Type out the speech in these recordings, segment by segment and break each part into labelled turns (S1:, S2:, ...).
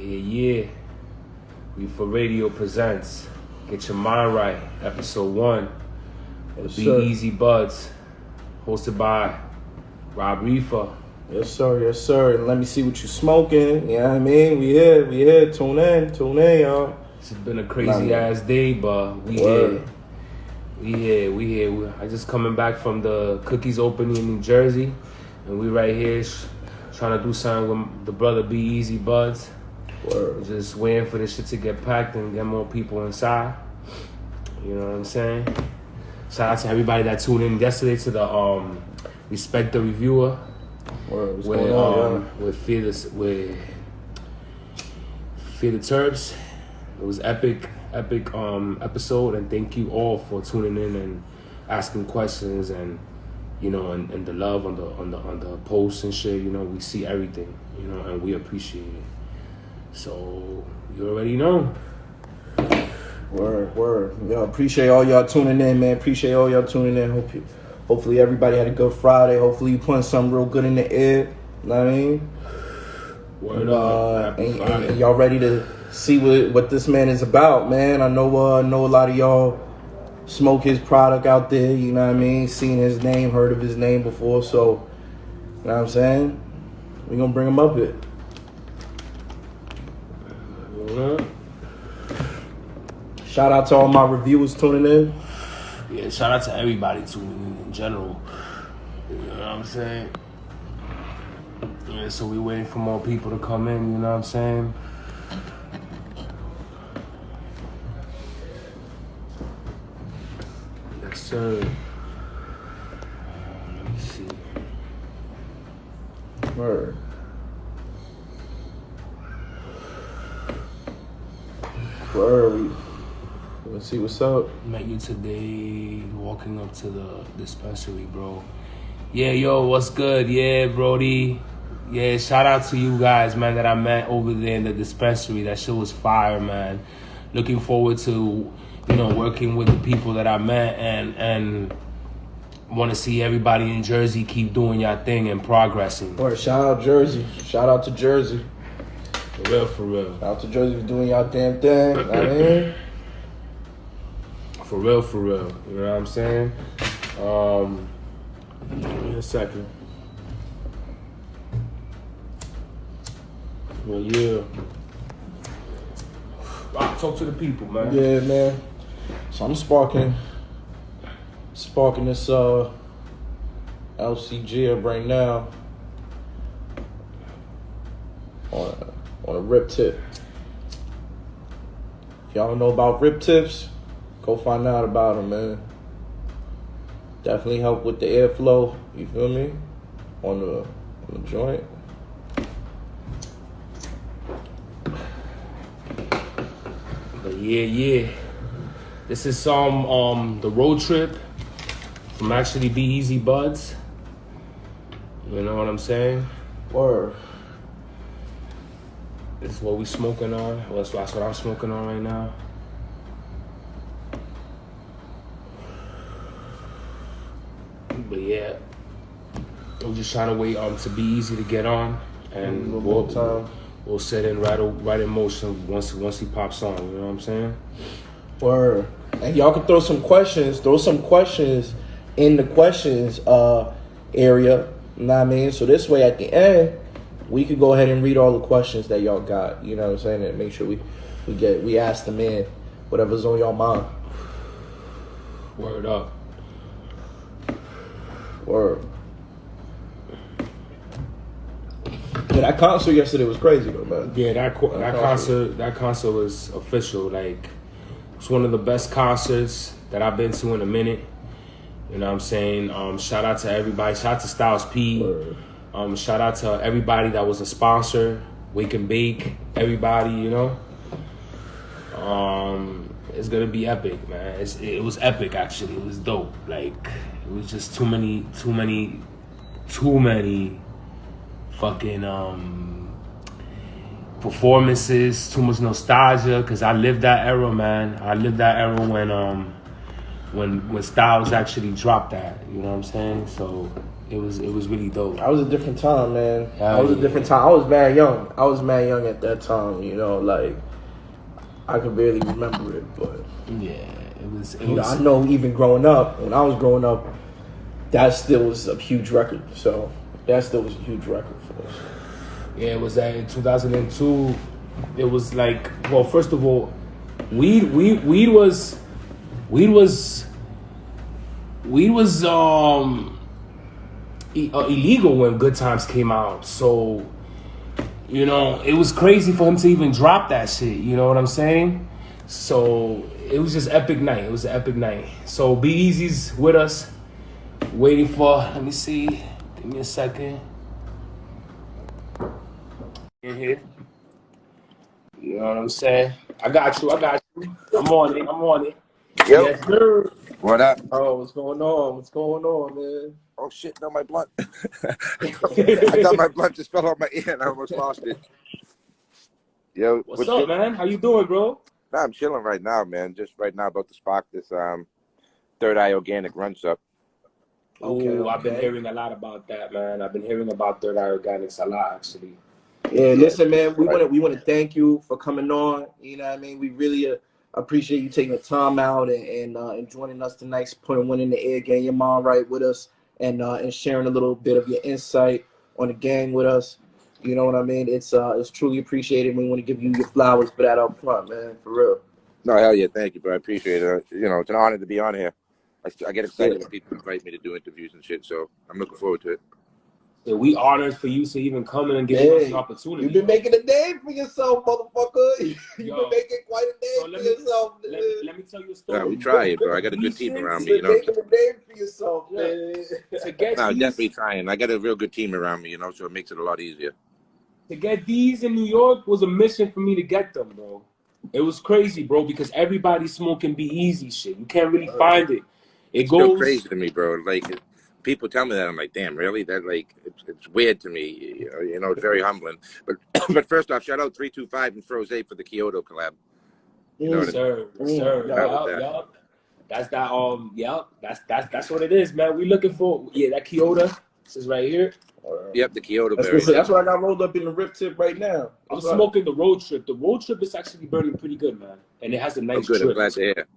S1: Yeah. Reefa Radio presents Get Your Mind Right, Ep.1.
S2: Yes,
S1: Be
S2: sir.
S1: Easy Buds, hosted by Reefa.
S2: Yes, sir. And let me see what you smoking. You know what I mean? We here. Tune in, y'all.
S1: It's been a crazy ass day, but we here. We here. I just coming back from the Cookies opening in New Jersey, and we right here trying to do something with the brother Be Easy Buds.
S2: Word.
S1: Just waiting for this shit to get packed and get more people inside. You know what I'm saying? Shout out to everybody that tuned in yesterday to the Respect the Reviewer.
S2: Word. What's going on,
S1: with Fear the Terps. It was epic episode, and thank you all for tuning in and asking questions, and you know, and the love on the posts and shit. You know, we see everything, you know, and we appreciate it. So you already know.
S2: Word. Yo, appreciate all y'all tuning in, man. Hopefully everybody had a good Friday. Hopefully you putting something real good in the air. You know what I mean?
S1: Word up.
S2: And y'all ready to see what this man is about, man. I know a lot of y'all smoke his product out there, you know what I mean? Seen his name, heard of his name before, so you know what I'm saying? We gonna bring him up here. Shout out to all my reviewers tuning in.
S1: Yeah, shout out to everybody tuning in general. You know what I'm saying? Yeah, so we waiting for more people to come in, you know what I'm saying? Yes, sir. Let me see.
S2: Word. Let's see what's up.
S1: Met you today walking up to the dispensary, bro. Yeah, yo, what's good? Yeah, Brody. Yeah, shout out to you guys, man, that I met over there in the dispensary. That shit was fire, man. Looking forward to, you know, working with the people that I met, and want to see everybody in Jersey keep doing your thing and progressing.
S2: Word, shout out Jersey. Shout out to Jersey.
S1: For real.
S2: Shout out to Jersey for doing y'all damn thing. You know what I mean?
S1: For real. You know what I'm saying? Give me a second. Well, yeah. Wow, talk to the people, man.
S2: Yeah, man. So I'm sparking this LCG up right now on a rip tip. If y'all don't know about rip tips, go find out about them, man. Definitely help with the airflow, you feel me? On the joint.
S1: But yeah. This is the road trip from actually Be Easy Buds. You know what I'm saying?
S2: Word.
S1: This is what we smoking on. Well, that's what I'm smoking on right now. But yeah, I'm just trying to wait to Be Easy to get on, and we'll set in right in motion once he pops on. You know what I'm saying?
S2: Word. And y'all can throw some questions in the questions area. You know what I mean? So this way at the end, we could go ahead and read all the questions that y'all got. You know what I'm saying? And make sure we ask them in whatever's on y'all mind.
S1: Word up.
S2: Word. Yeah, that concert yesterday was crazy though, man.
S1: Yeah, that concert was official. Like, it's one of the best concerts that I've been to in a minute. You know what I'm saying? Shout out to everybody. Shout out to Styles P.
S2: Word.
S1: Shout out to everybody that was a sponsor. Wake and Bake. Everybody, you know. It's gonna be epic, man. It was epic, actually. It was dope. Like, it was just too many fucking performances, too much nostalgia, because I lived that era, man. I lived that era when Styles actually dropped that, you know what I'm saying? So It was really dope.
S2: I was a different time, man.
S1: Hell
S2: I was a
S1: yeah.
S2: different time. I was mad young. I was mad young at that time. You know, like I could barely remember it, but
S1: Yeah, it was.
S2: you know, I know even growing up, when I was growing up, that still was a huge record. So that still was a huge record for us.
S1: Yeah, it was that in 2002. It was like, well, first of all, weed was illegal when Good Times came out. So, you know, it was crazy for him to even drop that shit. You know what I'm saying? So it was just epic night. It was an epic night. So Be Easy's with us, waiting for. Let me see. Give me a second. In here. You know what I'm saying? I got you. I'm on it.
S3: Yo,
S1: Yes, sir.
S3: what up?
S2: Oh, what's going on? What's going on, man?
S3: Oh shit, no, my blunt. I thought my blunt just fell off my ear and I almost lost it. Yo,
S1: What's up, man? How you doing, bro?
S3: Nah, I'm chilling right now, man. Just right now about to spark this Third Eye Organic Runch Up.
S1: Oh, I've been hearing a lot about that, man. I've been hearing about Third Eye Organics a lot, actually.
S2: Yeah, listen, man. We want to thank you for coming on. You know what I mean? We really appreciate you taking the time out and joining us tonight, putting one in the air, getting your mind right with us, and sharing a little bit of your insight on the game with us. You know what I mean? It's truly appreciated. We want to give you your flowers for that up front, man. For real.
S3: No, hell yeah, thank you, bro. I appreciate it. You know, it's an honor to be on here. I get excited when people invite me to do interviews and shit, so I'm looking forward to it.
S1: Yeah, we honored for you to even come in and give us an opportunity.
S2: You've been making a name for yourself, motherfucker. You've been making quite a name for yourself.
S1: Let me tell you a story.
S3: Yeah, we try it, bro. I got a good team around me,
S2: You've
S3: you
S2: been
S3: know.
S2: making a name for yourself, man.
S3: I'm definitely trying. I got a real good team around me, you know, so it makes it a lot easier.
S1: To get these in New York was a mission for me to get them, bro. It was crazy, bro, because everybody's smoking Be Easy shit. You can't really find it.
S3: It's still crazy to me, bro. Like, people tell me that, I'm like, damn, really? That, like, it's weird to me. You know, it's very humbling. But but first off, shout out 325 and Froze for the Kyoto collab. You know what I mean?
S1: Sir. Yup. That's that. That's what it is, man. We looking for that Kyoto. This is right here.
S3: Yep, the Kyoto
S2: that's
S3: berry.
S2: That's what I got rolled up in the rip tip right now.
S1: I'm smoking the road trip. The road trip is actually burning pretty good, man, and it has a nice
S3: good.
S1: drip.
S3: I'm glad to hear.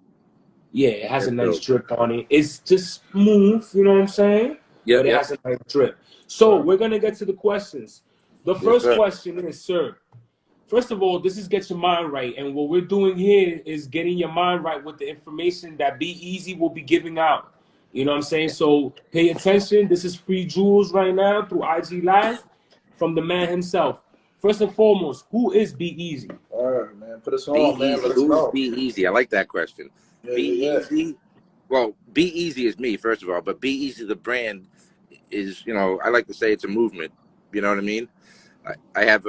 S1: Yeah, it has a nice drip on it. It's just smooth, you know what I'm saying?
S3: Yeah,
S1: but it has a nice drip. So we're gonna get to the questions. The first question is, sir. First of all, this is get your mind right, and what we're doing here is getting your mind right with the information that Be Easy will be giving out. You know what I'm saying? So pay attention. This is free jewels right now through IG Live from the man himself. First and foremost, who is Be Easy?
S2: All right, man. Put us on, man. Let us
S3: Who's
S2: know.
S3: Be Easy? I like that question. Be Easy. Well, Be Easy is me, first of all, but Be Easy, the brand, is, you know, I like to say it's a movement. You know what I mean? I have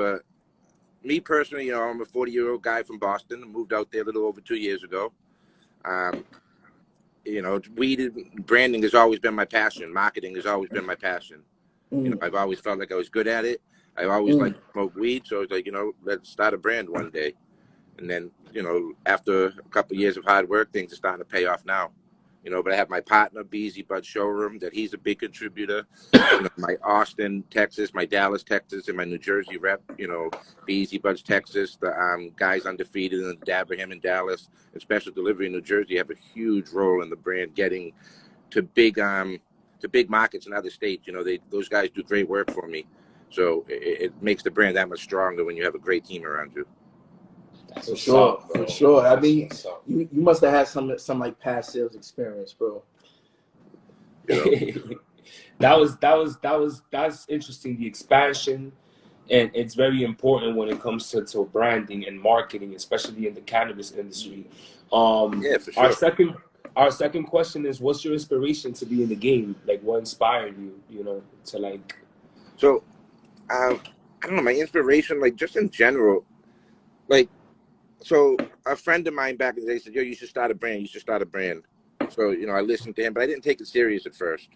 S3: me personally, you know, I'm a 40-year-old guy from Boston. I moved out there a little over 2 years ago. You know, weed branding has always been my passion. Marketing has always been my passion. You know, I've always felt like I was good at it. I've always liked to smoke weed, so I was like, you know, let's start a brand one day. And then, you know, after a couple of years of hard work, things are starting to pay off now. You know, but I have my partner, Beezy Bud Showroom, that he's a big contributor. You know, my Austin, Texas, my Dallas, Texas, and my New Jersey rep, you know, Beezy Buds, Texas, the guys undefeated in Him in Dallas, and Special Delivery in New Jersey have a huge role in the brand getting to big markets in other states. You know, those guys do great work for me. So it makes the brand that much stronger when you have a great team around you.
S2: For sure. I mean, you must have had some like past sales experience, bro.
S3: You
S1: know? that's interesting. The expansion, and it's very important when it comes to branding and marketing, especially in the cannabis industry.
S3: Yeah, for sure.
S1: Our second question is, what's your inspiration to be in the game? Like, what inspired you? You know, to like.
S3: So, I don't know. My inspiration, like just in general, like. So a friend of mine back in the day said, yo, you should start a brand. You should start a brand. So, you know, I listened to him, but I didn't take it serious at first.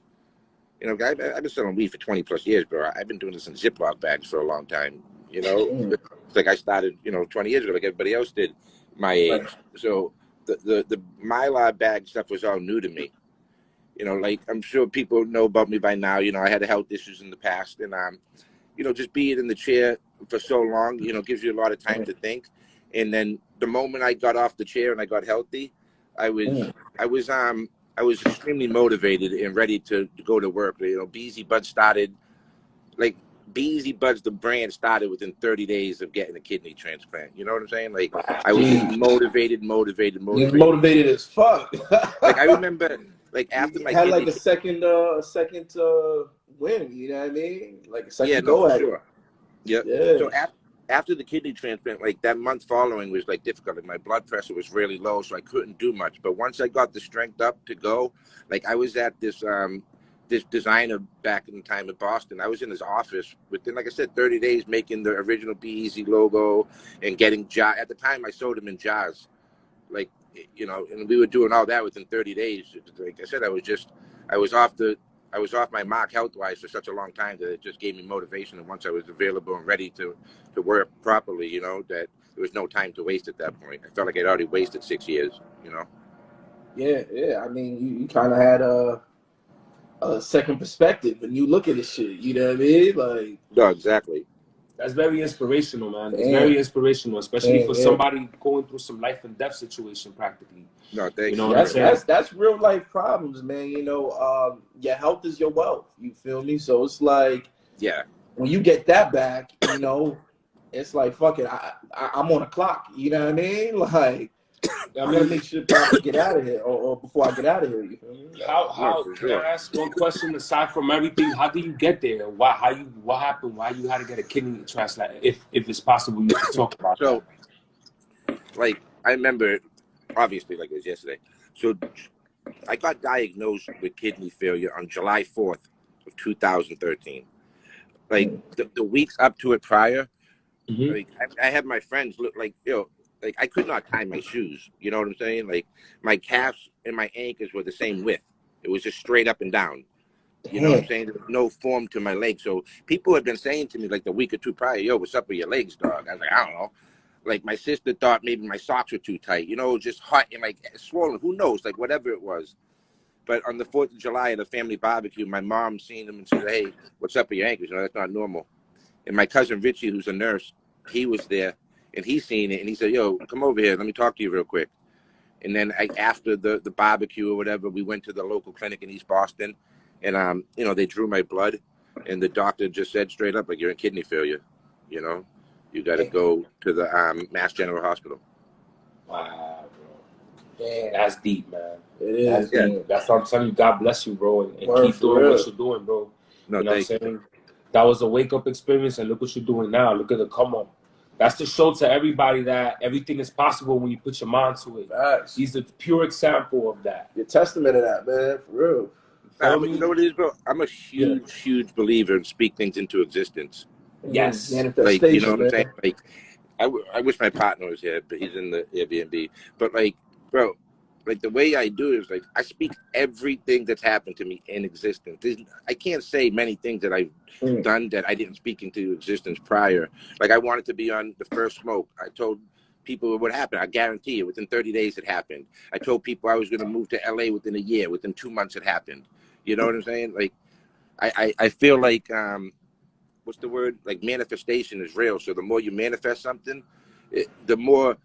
S3: You know, I've been selling weed for 20 plus years, bro. I've been doing this in Ziploc bags for a long time. You know, it's like I started, you know, 20 years ago, like everybody else did my age. So the Mylar bag stuff was all new to me. You know, like I'm sure people know about me by now. You know, I had health issues in the past, and you know, just being in the chair for so long, you know, gives you a lot of time to think. And then the moment I got off the chair and I got healthy, I was I was extremely motivated and ready to go to work. You know, Beezy Buds started like Beezy Buds, the brand started within 30 days of getting a kidney transplant. You know what I'm saying? Like I was just motivated.
S2: You're motivated as fuck.
S3: Like I remember, like after my
S2: had
S3: kidney,
S2: like a second win. You know what I mean? Like a second
S3: no,
S2: go
S3: for
S2: at
S3: sure.
S2: it.
S3: Yep.
S2: Yeah.
S3: So after the kidney transplant, like that month following was like difficult. Like my blood pressure was really low, so I couldn't do much. But once I got the strength up to go, like I was at this designer back in the time in Boston. I was in his office within, like I said, 30 days making the original Be Easy logo and getting jar. At the time, I sold them in jars, like, you know, and we were doing all that within 30 days. Like I said, I was off my mark health wise for such a long time that it just gave me motivation. And once I was available and ready to work properly, you know, that there was no time to waste at that point. I felt like I'd already wasted 6 years, you know?
S2: Yeah. I mean, you kind of had a second perspective when you look at this shit. You know what I mean? Like,
S3: No, exactly.
S1: That's very inspirational, man. It's very inspirational, especially for somebody going through some life and death situation practically.
S3: No, thanks.
S1: You know what I'm saying?
S2: That's real life problems, man. You know, your health is your wealth. You feel me? So it's like,
S3: yeah,
S2: when you get that back, you know, it's like, fuck it. I'm on a clock. You know what I mean? Like, I'm gonna make sure to get out of here, or before I get out of here. You feel me?
S1: How can I ask one question aside from everything? How did you get there? What happened? Why you had to get a kidney transplant? If it's possible, you could talk about that.
S3: Like I remember, obviously, like it was yesterday. So I got diagnosed with kidney failure on July 4th of 2013. Like the weeks up to it prior, like I had my friends look like, you know, like I could not tie my shoes. You know what I'm saying? Like my calves and my ankles were the same width. It was just straight up and down. You know what I'm saying? There was no form to my legs. So people had been saying to me like the week or two prior, yo, what's up with your legs, dog? I was like, I don't know. Like my sister thought maybe my socks were too tight, you know, just hot and like swollen. Who knows? Like whatever it was. But on the 4th of July at a family barbecue, my mom seen them and said, hey, what's up with your ankles? You know, that's not normal. And my cousin Richie, who's a nurse, he was there and he seen it and he said, yo, come over here. Let me talk to you real quick. And then after the barbecue or whatever, we went to the local clinic in East Boston and, you know, they drew my blood and the doctor just said straight up, like, you're in kidney failure. You know, you got to go to the Mass General Hospital.
S1: Wow, bro. Damn, that's deep, man.
S2: It is.
S1: That's deep. That's what I'm telling you. God bless you, bro, and keep doing what you're doing, bro.
S3: No,
S1: you know what I'm saying? That was a wake-up experience, and look what you're doing now. Look at the come up. That's to show to everybody that everything is possible when you put your mind to it.
S2: Facts.
S1: He's a pure example of that.
S2: You're a testament of that, man, for real.
S3: You know what it is, bro? I'm a huge believer in speak things into existence.
S1: Yes.
S2: Manifestation,
S3: like, you know what
S2: man.
S3: I'm saying? Like, I wish my partner was here, but he's in the Airbnb. But like, bro, like the way I do it is like I speak everything that's happened to me in existence. I can't say many things that I've done that I didn't speak into existence prior. Like I wanted to be on the first smoke. I told people what happened. I guarantee you, within 30 days it happened. I told people I was going to move to LA within a year. Within 2 months it happened. You know what I'm saying? Like, I feel like what's the word? Like manifestation is real. So the more you manifest something, the more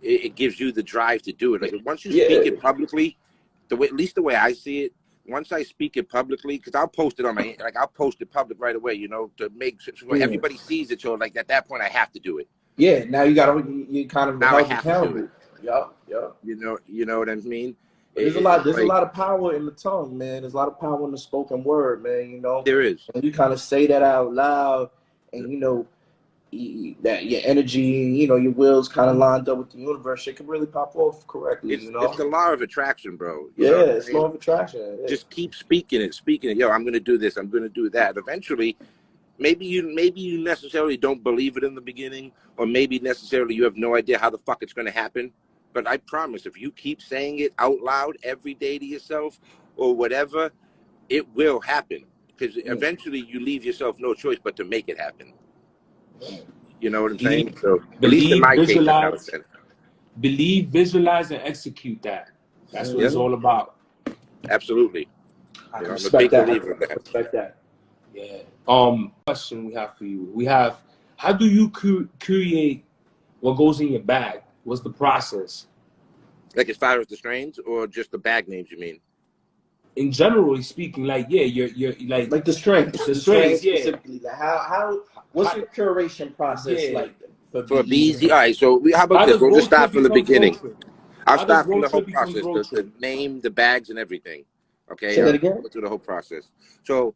S3: it gives you the drive to do it. Like once you speak it publicly, at least the way I see it, once I speak it publicly, because I'll post it on I'll post it public right away, you know, to make sure everybody sees it. So like at that point, I have to do it.
S2: Yeah. Now you kind of
S3: now
S2: held
S3: I have
S2: accountable.
S3: to do it.
S2: Yup.
S3: You know what I mean?
S2: There's a lot of power in the tongue, man. There's a lot of power in the spoken word, man. You know,
S3: there is.
S2: And you kind of say that out loud, and you know that your energy, you know, your will's kind of lined up with the universe. It can really pop off correctly.
S3: It's the law of attraction, bro.
S2: It's law of attraction. Yeah.
S3: Just keep speaking it. Yo, I'm gonna do this. I'm gonna do that. Eventually, maybe you necessarily don't believe it in the beginning, or maybe necessarily you have no idea how the fuck it's gonna happen. But I promise, if you keep saying it out loud every day to yourself or whatever, it will happen. Because eventually you leave yourself no choice but to make it happen. You know what I'm saying? So at least in my case, that's how it's been.
S1: Believe, visualize, and execute that. That's what it's all about.
S3: Absolutely.
S1: I can
S3: I'm a
S2: Respect
S3: big
S2: that.
S3: believer in that.
S2: Respect that.
S1: Yeah. Question we have for you. How do you create what goes in your bag? What's the process?
S3: Like as far as the strains or just the bag names, you mean?
S1: In generally speaking, like yeah, you're like
S2: Like the strains,
S1: the
S2: the strains
S1: strains, yeah.
S2: specifically. Like what's
S1: How,
S2: your curation process
S1: yeah.
S2: like for
S3: For a
S2: BEs?
S3: BEZ, all right. So how about
S1: How
S3: this?
S1: does
S3: We'll just
S1: road
S3: start
S1: trip
S3: from the
S1: becomes road
S3: beginning.
S1: trip?
S3: I'll
S1: How does
S3: start from
S1: road
S3: the whole
S1: trip becomes
S3: process,
S1: road
S3: the
S1: trip?
S3: name, the bags, and everything. Okay,
S2: Say that
S3: I'll
S2: again.
S3: go through the whole process. So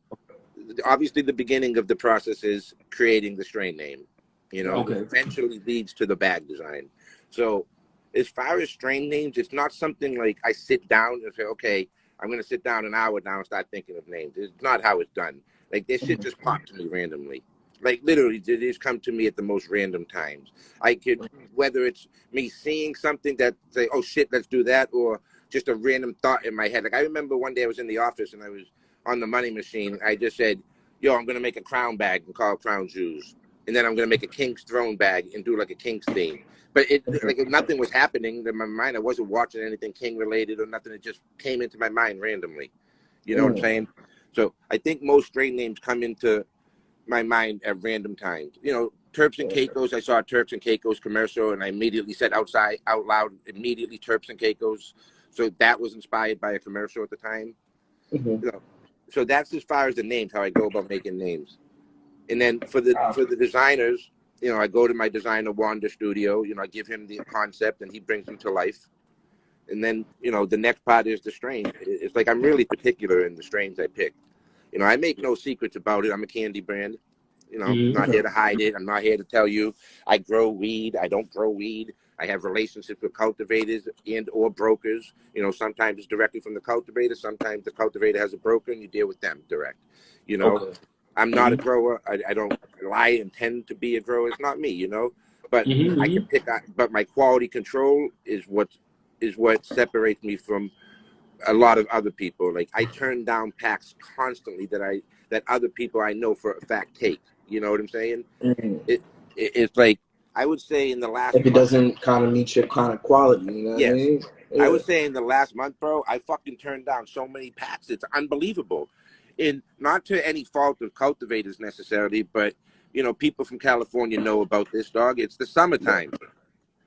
S3: obviously, the beginning of the process is creating the strain name, which
S1: Okay.
S3: eventually leads to the bag design. So as far as strain names, it's not something like I sit down and say, okay, I'm going to sit down an hour now and start thinking of names. It's not how it's done. Like this shit just popped to me randomly. Like literally, they just come to me at the most random times. I could, whether it's me seeing something that say, oh shit, let's do that, or just a random thought in my head. Like I remember one day I was in the office and I was on the money machine. I just said, yo, I'm gonna make a crown bag and call it Crown Jewels, and then I'm gonna make a King's Throne bag and do like a King's theme. But it like nothing was happening in my mind. I wasn't watching anything King related or nothing. It just came into my mind randomly. You know what I'm saying? So I think most strain names come into my mind at random times. Turps and Caicos. I saw a Turks and Caicos commercial, and I immediately said out loud, immediately Turps and Caicos. So that was inspired by a commercial at the time.
S2: Mm-hmm.
S3: So that's as far as the names, how I go about making names. And then for the designers, I go to my designer Wanda studio. I give him the concept, and he brings them to life. And then the next part is the strain. It's like I'm really particular in the strains I pick. I make no secrets about it. I'm a candy brand. I'm not here to hide it. I'm not here to tell you I grow weed. I don't grow weed. I have relationships with cultivators and or brokers. Sometimes it's directly from the cultivator. Sometimes the cultivator has a broker and you deal with them direct.
S1: Okay.
S3: I'm not a grower. I don't lie intend to be a grower. It's not me, but I can pick out, but my quality control is what separates me from a lot of other people. Like I turn down packs constantly that other people I know for a fact take. You know what I'm saying?
S2: Mm-hmm.
S3: It's like I would say in the last
S2: If it
S3: month.
S2: doesn't kind of meet your kind of quality, you know what I
S3: Yes,
S2: mean?
S3: I
S2: Yeah.
S3: would say in the last month, bro, I fucking turned down so many packs. It's unbelievable. And not to any fault of cultivators necessarily, but people from California know about this, dog. It's the summertime.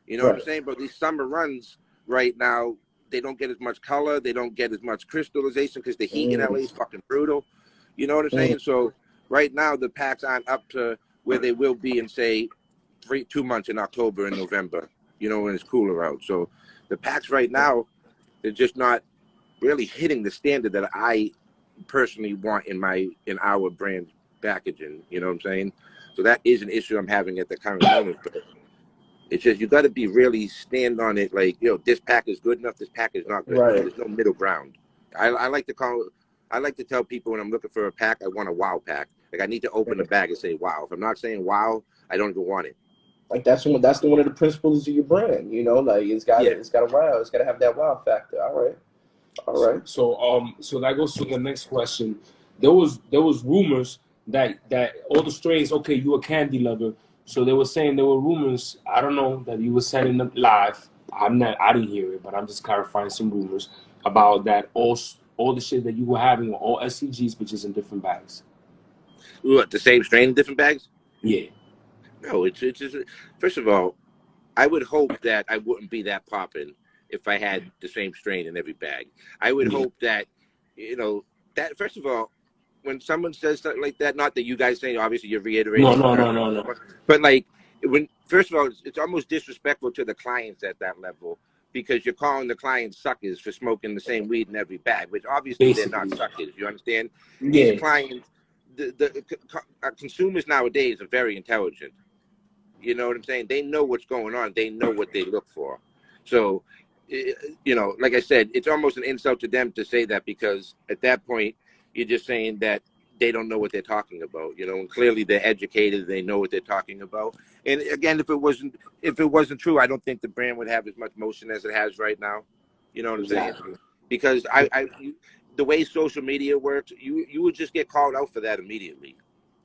S3: You know what I'm
S2: Right.
S3: saying? But these summer runs right now, they don't get as much color. They don't get as much crystallization because the heat in LA is fucking brutal. You know what I'm saying? So right now, the packs aren't up to where they will be in, say, 2 months in October and November, when it's cooler out. So the packs right now, they're just not really hitting the standard that I personally want in our brand packaging. You know what I'm saying? So that is an issue I'm having at the current moment. But it's just you got to be really stand on it. Like, this pack is good enough. This pack is not good enough.
S2: Right.
S3: There's no middle ground. I like to call. I like to tell people when I'm looking for a pack, I want a wow pack. Like I need to open the bag and say wow. If I'm not saying wow, I don't even want it.
S2: Like that's one of the principles of your brand. Like
S3: Yeah.
S2: it's got a wow. It's got to have that wow factor. All right. All right.
S1: So that goes to the next question. There was rumors that all the strains. Okay, you a candy lover, so they were saying there were rumors. I don't know that you were setting them live. I'm not. I didn't hear it, but I'm just clarifying some rumors about that. All the shit that you were having were all SCGs, but just in different bags.
S3: What, the same strain in different bags?
S1: Yeah.
S3: No, it's just first of all, I would hope that I wouldn't be that popping if I had the same strain in every bag. I would
S1: Yeah.
S3: hope that that first of all, when someone says something like that, not that you guys saying, obviously you're
S1: No.
S3: reiterating
S1: No.
S3: what
S1: No. No. No.
S3: but like when first of all, it's almost disrespectful to the clients at that level because you're calling the clients suckers for smoking the same weed in every bag, which obviously they're not
S1: Basically.
S3: suckers. You understand? These
S2: Yeah.
S3: clients, consumers nowadays are very intelligent. You know what I'm saying? They know what's going on. They know what they look for. So, like I said, it's almost an insult to them to say that because at that point, you're just saying that they don't know what they're talking about. And clearly they're educated. They know what they're talking about. And again, if it wasn't true, I don't think the brand would have as much motion as it has right now. You know what I'm saying?
S2: Exactly.
S3: Because the way social media works, you would just get called out for that immediately.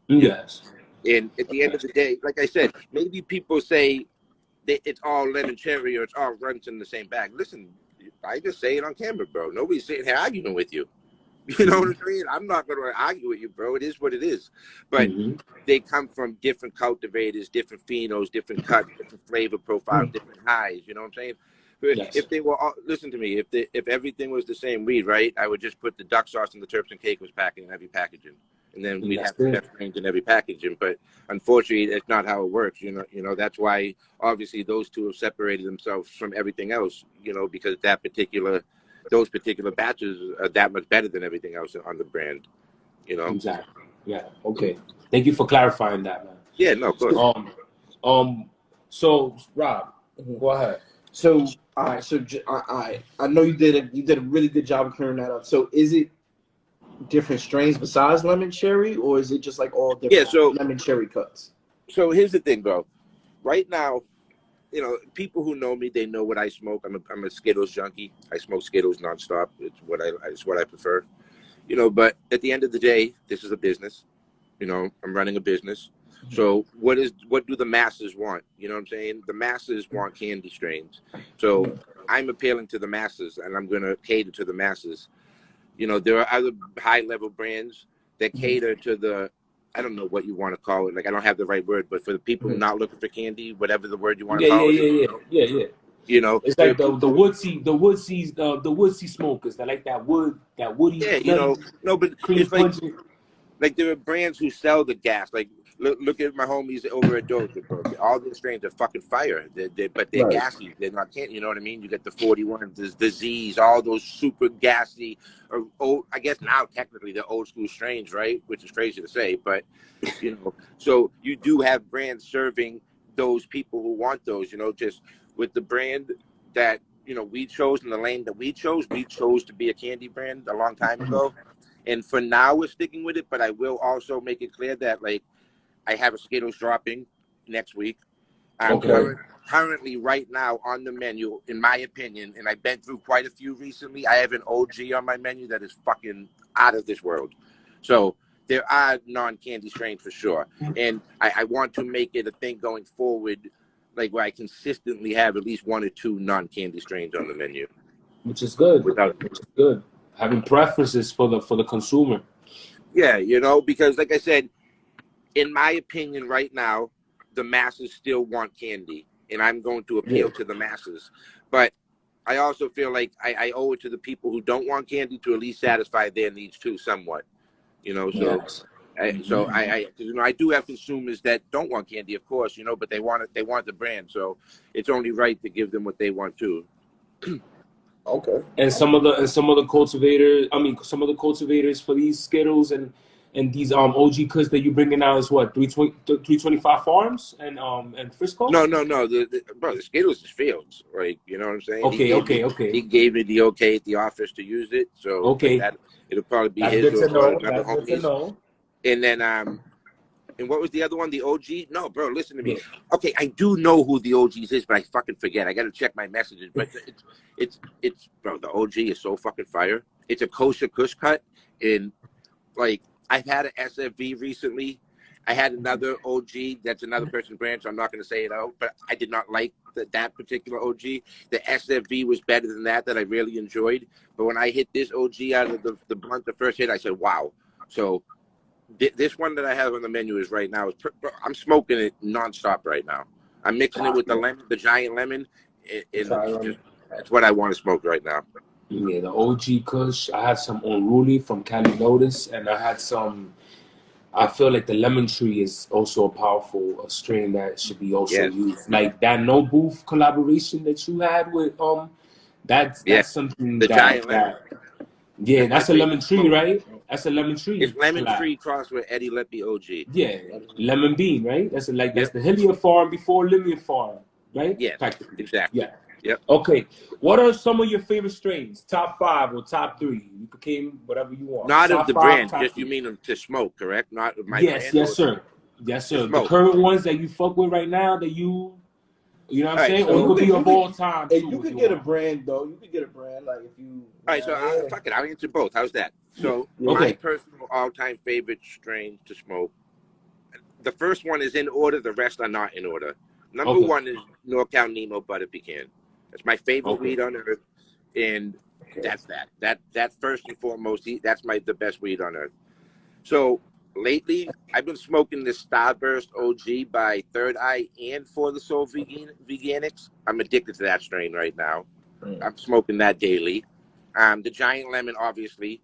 S1: Yes.
S3: And at the end of the day, like I said, maybe people say it's all lemon cherry or it's all runs in the same bag. Listen, I just say it on camera, bro. Nobody's sitting here arguing with you. You know what I'm saying? I'm not going to argue with you, bro. It is what it is. But they come from different cultivators, different phenos, different cuts, different flavor profiles, different highs. You know what I'm saying?
S1: Yes.
S3: If they were all, listen to me, if everything was the same weed, right, I would just put the duck sauce and the Turps and Caicos packing in every packaging. And then we'd have the best strains in every packaging. But unfortunately, it's not how it works. You know, that's why obviously those two have separated themselves from everything else, you know, because those particular batches are that much better than everything else on the brand, you know?
S1: Exactly. Yeah. Okay. Thank you for clarifying that, man.
S3: Yeah, no, of course.
S1: So Rob, go ahead.
S2: So, all right. So, I know you did a really good job of clearing that up. So, is it different strains besides lemon cherry, or is it just like all different lemon cherry cuts?
S3: So here's the thing, bro. Right now, you know, people who know me, they know what I smoke. I'm a Skittles junkie. I smoke Skittles nonstop. It's what I prefer. You know, but at the end of the day, this is a business. You know, I'm running a business. So what do the masses want? You know what I'm saying? The masses want candy strains. So I'm appealing to the masses, and I'm going to cater to the masses. You know, there are other high-level brands that cater to the, I don't know what you want to call it. Like, I don't have the right word, but for the people not looking for candy, whatever the word you want to call it.
S1: Yeah.
S3: You know,
S1: it's like the woodsy smokers that like that woody.
S3: Yeah, you know, no, but it's like there are brands who sell the gas. Like look at my homies over at Doja, bro. All their strains are fucking fire. But they're gassy. They're not candy. You know what I mean? You get the 41, the Z's, all those super gassy. Or old, I guess now technically they're old school strains, right? Which is crazy to say, but you know. So you do have brands serving those people who want those. You know, just with the brand that we chose in the lane that we chose to be a candy brand a long time ago. And for now, we're sticking with it, but I will also make it clear that, like, I have a Skittles dropping next week. Currently, right now, on the menu, in my opinion, and I've been through quite a few recently, I have an OG on my menu that is fucking out of this world. So there are non-candy strains for sure. And I want to make it a thing going forward, like where I consistently have at least one or two non-candy strains on the menu.
S1: Which is good. Having preferences for the consumer.
S3: Yeah, you know, because like I said, in my opinion right now, the masses still want candy, and I'm going to appeal to the masses. But I also feel like I owe it to the people who don't want candy to at least satisfy their needs too, somewhat. You know, so I do have consumers that don't want candy, of course, you know, but they want it. They want the brand, so it's only right to give them what they want too.
S2: Okay.
S1: And some of the cultivators for these Skittles and these OG cuts that you're bringing out is what 325 Farms and Frisco.
S3: No. The Skittles is Fields, like, you know what I'm saying.
S1: Okay.
S3: He gave me the okay at the office to use it, so like that it'll probably be his or another homie's. And then and what was the other one? The OG? No, bro, listen to me. Okay, I do know who the OGs is, but I fucking forget. I got to check my messages. But it's bro, the OG is so fucking fire. It's a kosher Kush cut. And, like, I've had an SFV recently. I had another OG. That's another person's brand, so I'm not going to say it out. But I did not like that particular OG. The SFV was better than that I really enjoyed. But when I hit this OG out of the blunt, the first hit, I said, wow. So this one that I have on the menu is right now. I'm smoking it nonstop right now. I'm mixing it with the giant lemon. That's what I want to smoke right now.
S1: Yeah, the OG Kush. I had some Unruly from Cali Lotus, and I had some. I feel like the lemon tree is also a powerful strain that should be also used. Like that No Booth collaboration that you had with that's something
S3: the giant lemon.
S1: Yeah, that's a lemon tree, right? That's a lemon tree.
S3: It's lemon tree crossed with Eddie Lippy OG.
S1: Yeah, lemon bean, right? That's that's the Hillier farm before Lillian farm, right?
S3: Yeah, exactly.
S1: Yeah.
S3: Yep.
S1: Okay. What are some of your favorite strains? Top 5 or top 3? You became whatever you want.
S3: Not
S1: top
S3: of the
S1: 5,
S3: brand,
S1: just
S3: 3. You mean them to smoke, correct? Not of my
S1: brand. Yes, sir. Yes, sir. The current ones that you fuck with right now that you know what I'm saying?
S2: So
S1: or it could be of all time.
S2: If you could get a brand, though, you could get a brand like if you.
S3: All right, so fuck it. I'll answer both. How's that? So my personal all-time favorite strain to smoke. The first one is in order. The rest are not in order. Number 1 is NorCal Nemo Butter Pecan. That's my favorite weed on earth. and that's that. That first and foremost, that's the best weed on earth. So lately, I've been smoking this Starburst OG by Third Eye and For the Soul Veganics. I'm addicted to that strain right now. I'm smoking that daily. The Giant Lemon, obviously.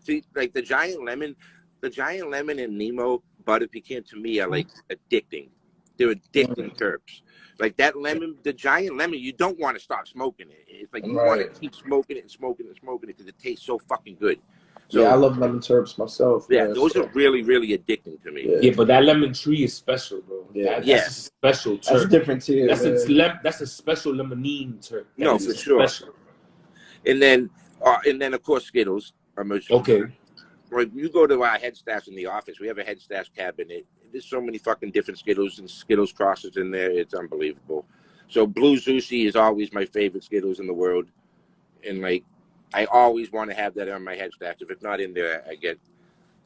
S3: See, like the Giant Lemon and Nemo Butter Pecan to me are like addicting. They're addicting terps. Like that lemon, the Giant Lemon, you don't want to stop smoking it. It's like you want to keep smoking it and smoking it and smoking it because it tastes so fucking good. So,
S2: yeah, I love lemon terps myself.
S3: Yeah,
S2: man,
S3: those are really, really addicting to me.
S1: Yeah, but that lemon tree is special, bro.
S2: Yeah,
S1: that's a special terp.
S2: That's a different tier.
S1: That's a special lemonine terp.
S3: No, for sure. And then of course Skittles.
S1: Okay.
S3: Like you go to our head stash in the office, we have a head stash cabinet. There's so many fucking different Skittles and Skittles crosses in there. It's unbelievable. So Blue Zushi is always my favorite Skittles in the world, and like I always want to have that on my head stash. If it's not in there, I get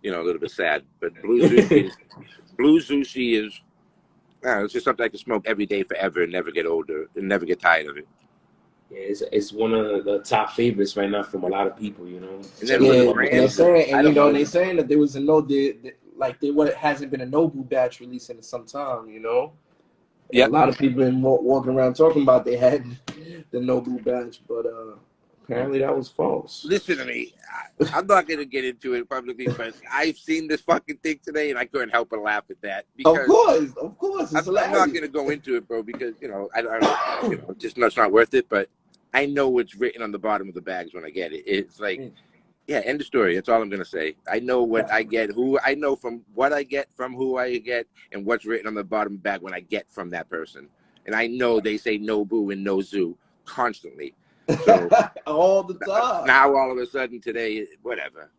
S3: a little bit sad. But Blue Zushi is it's just something I can smoke every day forever and never get older and never get tired of it.
S1: Yeah, it's one of the top favorites right now from a lot of people, And
S2: then they're saying that there was hasn't been a Nobu batch released in some time, Yeah, a lot of people been walking around talking about they had the Nobu batch, but apparently that was false.
S3: Listen to me. I'm not going to get into it publicly, but I've seen this fucking thing today, and I couldn't help but laugh at that.
S2: Because, of course.
S3: I'm not going to go into it, bro, because, just it's not worth it, but I know what's written on the bottom of the bags when I get it. It's like, yeah, end of story. That's all I'm going to say. I know what I get, I know from what I get, from who I get, and what's written on the bottom of the bag when I get from that person. And I know they say no boo and no zoo constantly. So
S2: all the time.
S3: Now all of a sudden today, whatever,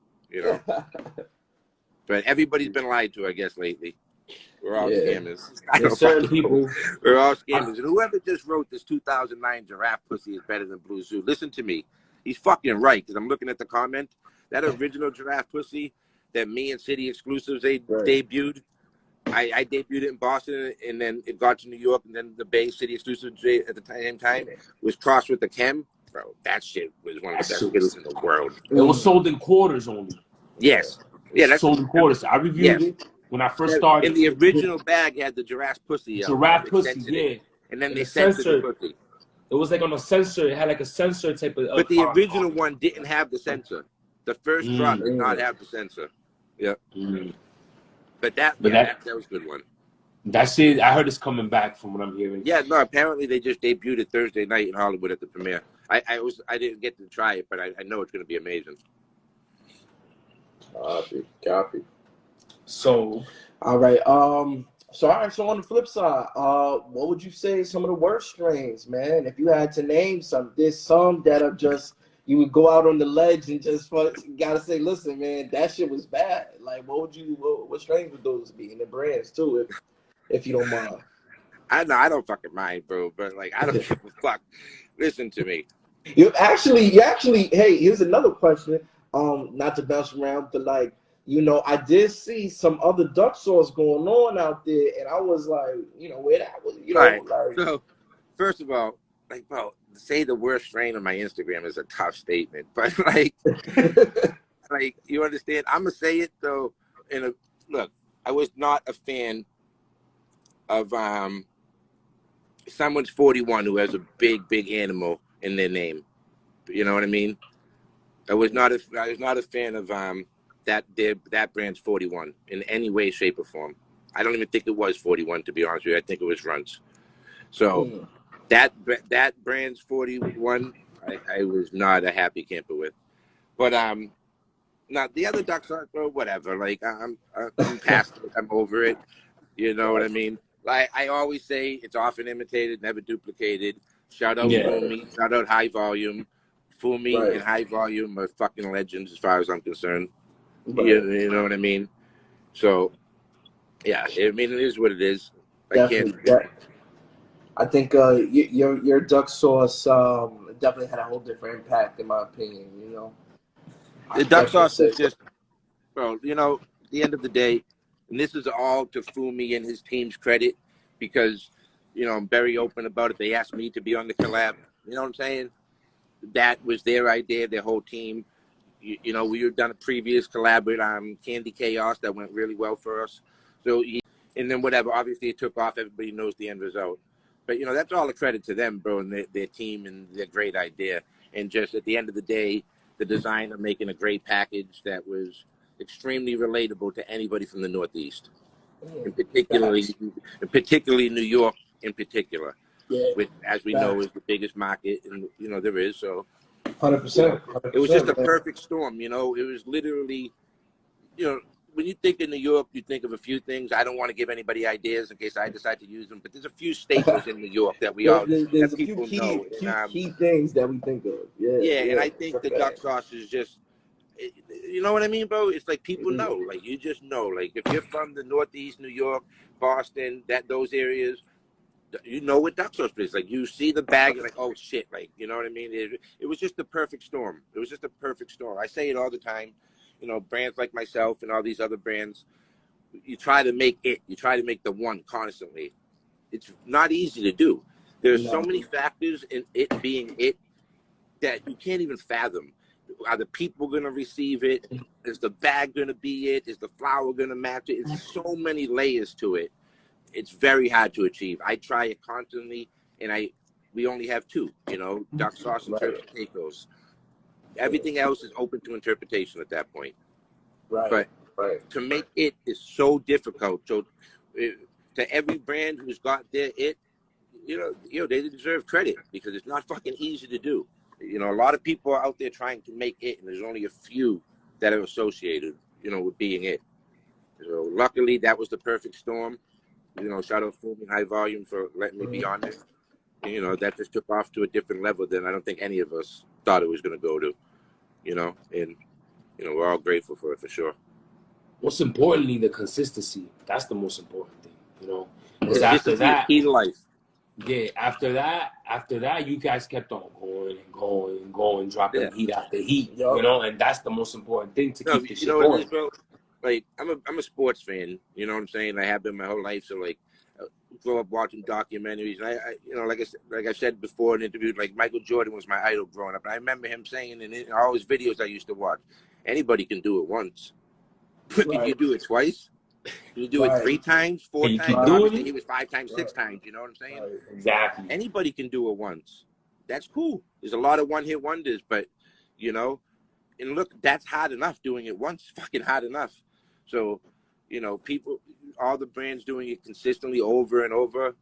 S3: But everybody's been lied to, I guess, lately. We're all scammers.
S1: Certain people.
S3: We're all scammers. And whoever just wrote this 2009 giraffe pussy is better than Blue Zoo. Listen to me. He's fucking right, because I'm looking at the comment. That original giraffe pussy that me and City Exclusives debuted, I debuted it in Boston, and then it got to New York, and then the Bay City Exclusive at the same time was crossed with the Chem. Bro, that shit was one of the best Skittles in the world.
S1: It was sold in quarters only.
S3: Yes. Yeah,
S1: that's sold in quarters. I reviewed it when I first started.
S3: In the original bag, had the giraffe pussy.
S1: Giraffe pussy, yeah.
S3: And then they censored the pussy.
S1: It was like on a sensor. It had like a sensor type of.
S3: But the original one didn't have the sensor. The first drop did not have the sensor. Yeah. But that was a good one.
S1: That shit, I heard it's coming back from what I'm hearing.
S3: Yeah, no, apparently they just debuted it Thursday night in Hollywood at the premiere. I didn't get to try it, but I know it's going to be amazing.
S2: Copy.
S1: So,
S2: all right. So on the flip side, what would you say some of the worst strains, man? If you had to name some, there's some that are just you would go out on the ledge and just gotta say, listen, man, that shit was bad. Like, what strains would those be? And the brands too, if you don't mind.
S3: I don't fucking mind, bro. But like, I don't give a fuck. Listen to me.
S2: You actually. Hey, here's another question. Not to bounce around, but like, I did see some other duck sauce going on out there, and I was like, where that was,
S3: Right. Like. So, first of all, like, bro, say the worst strain on my Instagram is a tough statement, but like, like, you understand? I'm gonna say it though. Look, I was not a fan of someone's 41 who has a big animal in their name. You know what I mean? I was not a fan of that brand's 41 in any way, shape, or form. I don't even think it was 41, to be honest with you. I think it was Runts. So that brand's 41, I was not a happy camper with. But now the other ducks are whatever. Like I'm past it. I'm over it. You know what I mean? Like I always say, it's often imitated, never duplicated. Shout out Fumi. Shout out High Volume. Fumi and High Volume are fucking legends as far as I'm concerned. You know what I mean? So, yeah, I mean, it is what it is. I
S2: think your duck sauce definitely had a whole different impact, in my opinion.
S3: The duck sauce is just, bro. At the end of the day, and this is all to Fumi and his team's credit, because I'm very open about it. They asked me to be on the collab. You know what I'm saying? that was their idea, their whole team. You know, we had done a previous collab with Candy Chaos that went really well for us. So, and then whatever, obviously it took off. Everybody knows the end result. But, you know, that's all a credit to them, bro, and their team and their great idea. And just at the end of the day, the designer making a great package that was extremely relatable to anybody from the Northeast, and particularly New York in particular, which, as we know, is the biggest market, and you know there is. So,
S2: 100%.
S3: it was just a perfect storm. You know, it was literally, you know, when you think of New York, you think of a few things. I don't want to give anybody ideas in case I decide to use them, but there's a few staples in New York that
S2: there's a few
S3: people know.
S2: key things that we think of. Yeah,
S3: and I think the duck sauce is just, you know what I mean, bro? It's like people know, like you just know, like if you're from the Northeast, New York, Boston, those areas, you know what duck sauce is. Like you see the bag, you're like, oh shit, like you know what I mean? It was just the perfect storm. It was just a perfect storm. I say it all the time. You know, brands like myself and all these other brands, you try to make it. You try to make the one constantly. It's not easy to do. There's so many factors in it being it that you can't even fathom. Are the people going to receive it? Is the bag going to be it? Is the flour going to match it? It's so many layers to it. It's very hard to achieve. I try it constantly, and we only have two, you know, duck sauce and turkey tacos. Everything else is open to interpretation at that point. But to make it is so difficult. So to every brand who's got their it, you know, they deserve credit because it's not fucking easy to do. You know, a lot of people are out there trying to make it, and there's only a few that are associated, you know, with being it. So luckily, that was the perfect storm. You know, shout out Fuming High Volume for letting me be on it. And, you know, that just took off to a different level than I don't think any of us thought it was going to go to. You know, and, you know, we're all grateful for it for sure.
S1: Most importantly, the consistency. That's the most important thing, you know. Because
S3: after that, key to life.
S1: Yeah, after that, you guys kept on going, dropping heat after heat, you know, and that's the most important thing to keep the shit going.
S3: Bro? Like, I'm a sports fan, you know what I'm saying? I have been my whole life, so like, I grew up watching documentaries, and I you know, like I said before in interviews, like Michael Jordan was my idol growing up, and I remember him saying in all his videos I used to watch, anybody can do it once, but can you do it twice? Can you do it 3 times, 4 times? Obviously, he was 5 times, 6 times. You know what I'm saying?
S1: Exactly.
S3: Anybody can do it once. That's cool. There's a lot of one-hit wonders, but you know, and look, that's hard enough. Doing it once, fucking hard enough. So, you know, people, all the brands doing it consistently over and over.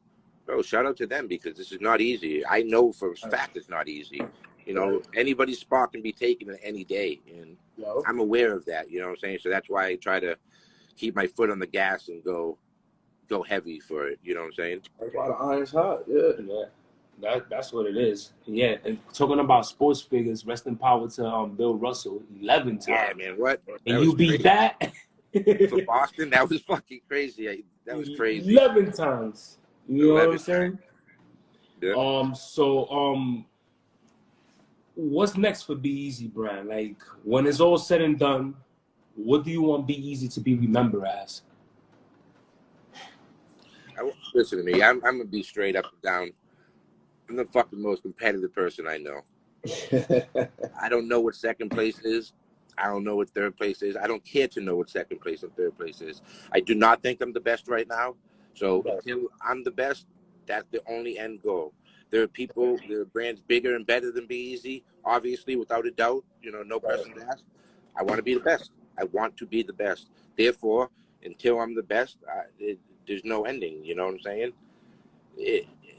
S3: Bro, shout out to them because this is not easy. I know for a fact it's not easy. You know, anybody's spot can be taken any day, and I'm aware of that. You know what I'm saying? So that's why I try to keep my foot on the gas and go heavy for it. You know what I'm saying?
S2: That's why the iron's hot. Yeah.
S1: That's what it is. Yeah, and talking about sports figures, rest in power to Bill Russell, 11 times.
S3: Yeah, man, what?
S1: And you beat that?
S3: For Boston, that was fucking crazy. That was crazy.
S1: 11 times. You know what I'm saying?
S3: Yeah.
S1: So, what's next for Be Easy brand? Like, when it's all said and done, what do you want Be Easy to be remembered as?
S3: Listen to me. I'm gonna be straight up and down. I'm the fucking most competitive person I know. I don't know what second place is. I don't know what third place is. I don't care to know what second place and third place is. I do not think I'm the best right now. So until I'm the best, that's the only end goal. There are brands bigger and better than Be Easy, obviously, without a doubt. You know, no questions asked. I want to be the best. I want to be the best. Therefore, until I'm the best, there's no ending. You know what I'm saying?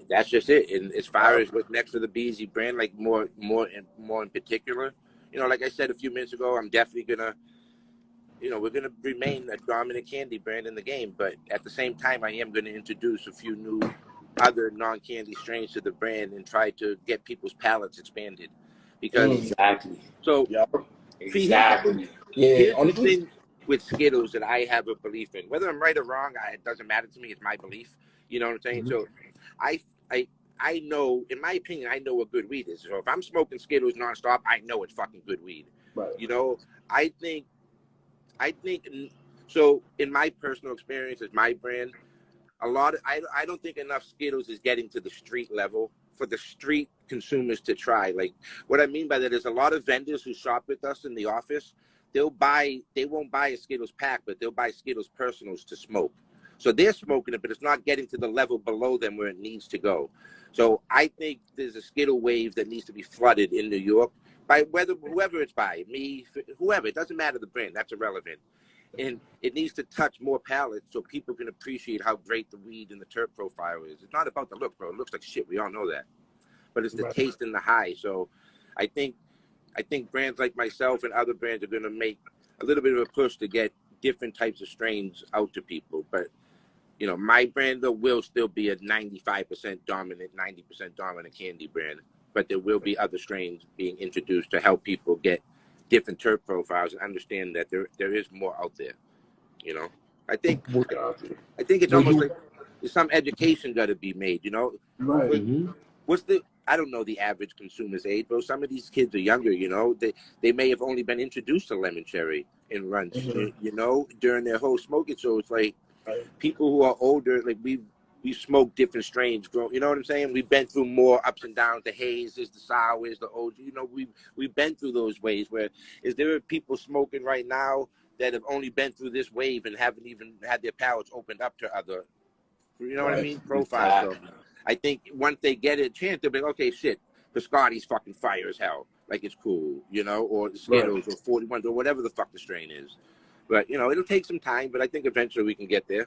S3: That's just it. And as far as what's next for the Be Easy brand, like more in particular, you know, like I said a few minutes ago, I'm definitely gonna, you know, we're gonna remain a dominant candy brand in the game, but at the same time, I am gonna introduce a few new other non-candy strains to the brand and try to get people's palates expanded. Because
S1: Exactly.
S3: Here's the thing with Skittles that I have a belief in. Whether I'm right or wrong, it doesn't matter to me. It's my belief. You know what I'm saying? So I know, in my opinion, I know what good weed is. So if I'm smoking Skittles nonstop, I know it's fucking good weed.
S2: Right.
S3: You know, I think, so in my personal experience as my brand, I don't think enough Skittles is getting to the street level for the street consumers to try. Like, what I mean by that is a lot of vendors who shop with us in the office, they won't buy a Skittles pack, but they'll buy Skittles Personals to smoke. So they're smoking it, but it's not getting to the level below them where it needs to go. So I think there's a Skittle wave that needs to be flooded in New York by whoever it's by, me, whoever. It doesn't matter the brand. That's irrelevant. And it needs to touch more palates so people can appreciate how great the weed and the terp profile is. It's not about the look, bro. It looks like shit. We all know that. But it's the taste and the high. So I think brands like myself and other brands are going to make a little bit of a push to get different types of strains out to people. But, you know, my brand, though, will still be a 95% dominant, 90% dominant candy brand. But there will be other strains being introduced to help people get different terp profiles and understand that there is more out there. You know, I think it's almost like there's some education got to be made. You know,
S2: Right.
S3: What's the I don't know the average consumer's age, bro. Some of these kids are younger. You know, they may have only been introduced to lemon cherry in runs. You know, during their whole smoking. So it's like people who are older, like we smoked different strains. You know what I'm saying? We've been through more ups and downs. The hazes, the sours, the old. You know, we've been through those waves. Where is there people smoking right now that have only been through this wave and haven't even had their palates opened up to other, you know what I mean, profiles. So I think once they get a chance, they'll be like, okay, shit, Biscotti's fucking fire as hell. Like, it's cool, you know, or Skittles or 41 or whatever the fuck the strain is. But, you know, it'll take some time, but I think eventually we can get there.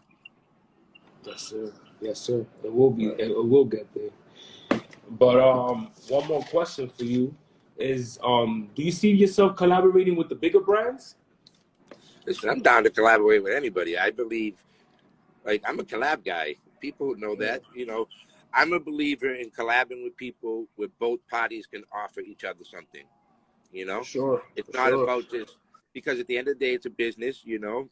S1: Yes, sir. Yes, sir. It will be. It will get there. But one more question for you is, do you see yourself collaborating with the bigger brands?
S3: Listen, I'm down to collaborate with anybody. I believe, like, I'm a collab guy. People know that, you know. I'm a believer in collabing with people where both parties can offer each other something, you know? It's not about just, because at the end of the day, it's a business, you know?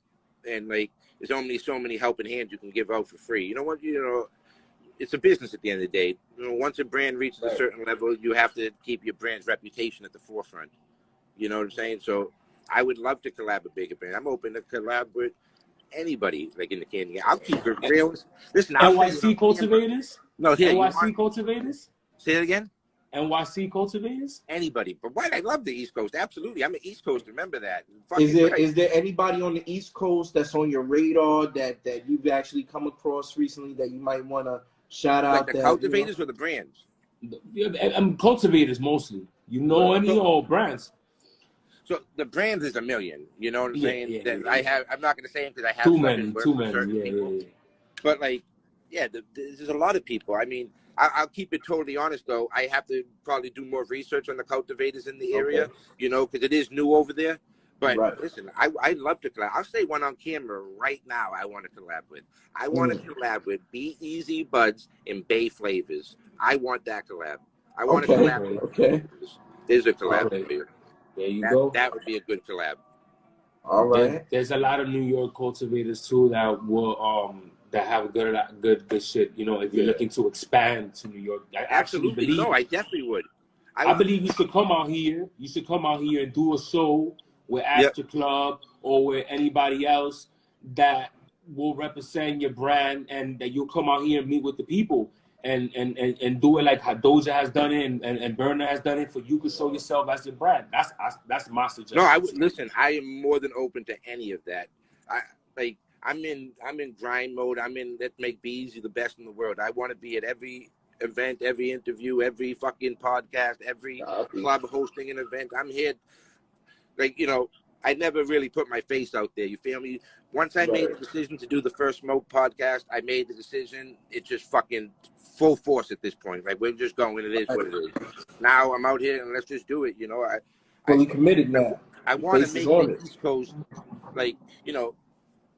S3: And, like, there's only so many helping hands you can give out for free. You know what? You know, it's a business at the end of the day. You know, once a brand reaches a certain level, you have to keep your brand's reputation at the forefront. You know what I'm saying? So I would love to collab with bigger brand. I'm open to collab with anybody, like, in the candy game. I'll keep it real. Listen,
S1: NYC cultivators?
S3: No, here,
S1: NYC cultivators?
S3: Say it again?
S1: NYC cultivators?
S3: Anybody. But why? I love the East Coast. Absolutely. I'm an East Coast. Remember that.
S2: Is there anybody on the East Coast that's on your radar that you've actually come across recently that you might want to shout out?
S3: Like the cultivators or the brands?
S1: Cultivators mostly. You know any old brands?
S3: So the brands is a million. You know what I'm saying? I'm not going to say them because I have
S1: too many.
S3: people. But, like, there's a lot of people. I mean, I'll keep it totally honest, though. I have to probably do more research on the cultivators in the area, you know, because it is new over there. But listen, I'd love to collab. I'll say one on camera right now I want to collab with. I want to collab with Be Easy Buds and Bay Flavors. I want that collab. I want to collab with There's a collab here.
S1: There you go.
S3: That would be a good collab.
S2: All right.
S1: There's a lot of New York cultivators, too, that will that have good shit. You know, if you're looking to expand to New York, I
S3: absolutely believe. No, I definitely would.
S1: I believe you should come out here. You should come out here and do a show with Astro Club or with anybody else that will represent your brand, and that you'll come out here and meet with the people and do it like how Doja has done it and Burner has done it. For you to show yourself as your brand. That's my suggestion.
S3: No, listen. I am more than open to any of that. I'm in grind mode. I'm in let's make Be Easy the best in the world. I want to be at every event, every interview, every fucking podcast, every club hosting an event. I'm here. Like, you know, I never really put my face out there. You feel me? Once I made the decision to do the First Smoke podcast, I made the decision. It's just fucking full force at this point. Like, we're just going. It is what it is. Now I'm out here and let's just do it. You know,
S2: fully committed now.
S3: I want to make the East Coast, like, you know,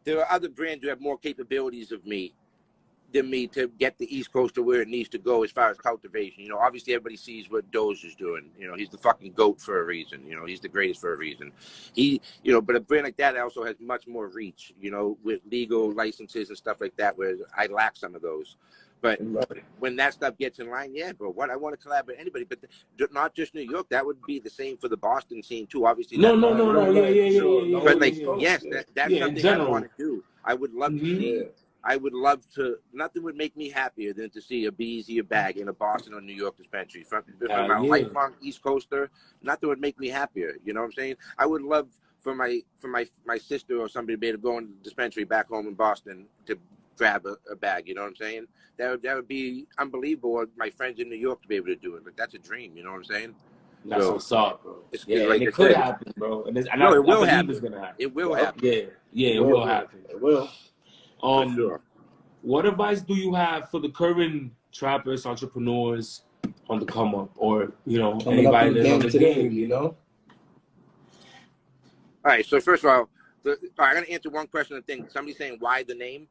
S3: there are other brands who have more capabilities than me to get the East Coast to where it needs to go as far as cultivation. You know, obviously everybody sees what Doja's doing. You know, he's the fucking GOAT for a reason. You know, he's the greatest for a reason. But a brand like that also has much more reach, you know, with legal licenses and stuff like that, where I lack some of those. But when that stuff gets in line, bro, I want to collaborate with anybody, but not just New York. That would be the same for the Boston scene too. Obviously,
S1: no.
S3: But like, that's something I want to do. I would love to see I would love to. Nothing would make me happier than to see a Be-Easy bag in a Boston or New York dispensary. From a lifelong East Coaster, nothing would make me happier. You know what I'm saying? I would love for my sister or somebody to be able to go in the dispensary back home in Boston to grab a bag. You know what I'm saying? That would be unbelievable. Or my friends in New York to be able to do it. Like, that's a dream. You know what I'm saying?
S1: That's what's up, bro.
S3: Yeah,
S1: like and it could happen, bro. And I
S3: it will
S1: believe
S3: happen.
S1: It's gonna happen.
S3: It will happen.
S1: Yeah, it will happen.
S2: It will.
S3: For sure.
S1: What advice do you have for the current trappers, entrepreneurs on the come up, or anybody that's on the game? You know.
S3: All right. So first of all, I'm gonna answer one question. I think somebody's saying why the name.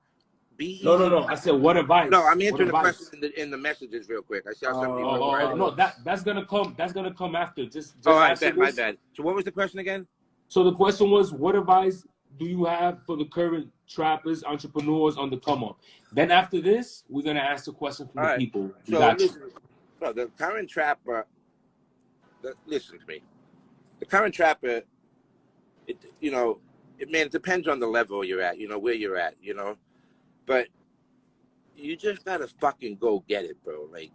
S3: Be-Easy.
S1: No. I said what advice?
S3: No, I'm answering the question in the messages real quick. I saw somebody.
S1: No, that's gonna come. That's gonna come after. Just
S3: my bad. So what was the question again?
S1: So the question was, what advice do you have for the current trappers, entrepreneurs on the come up? Then after this, we're gonna ask the question from the people.
S3: So listen, the current trapper. Listen to me. The current trapper, it depends on the level you're at. Where you're at. But you just gotta fucking go get it, bro. Like,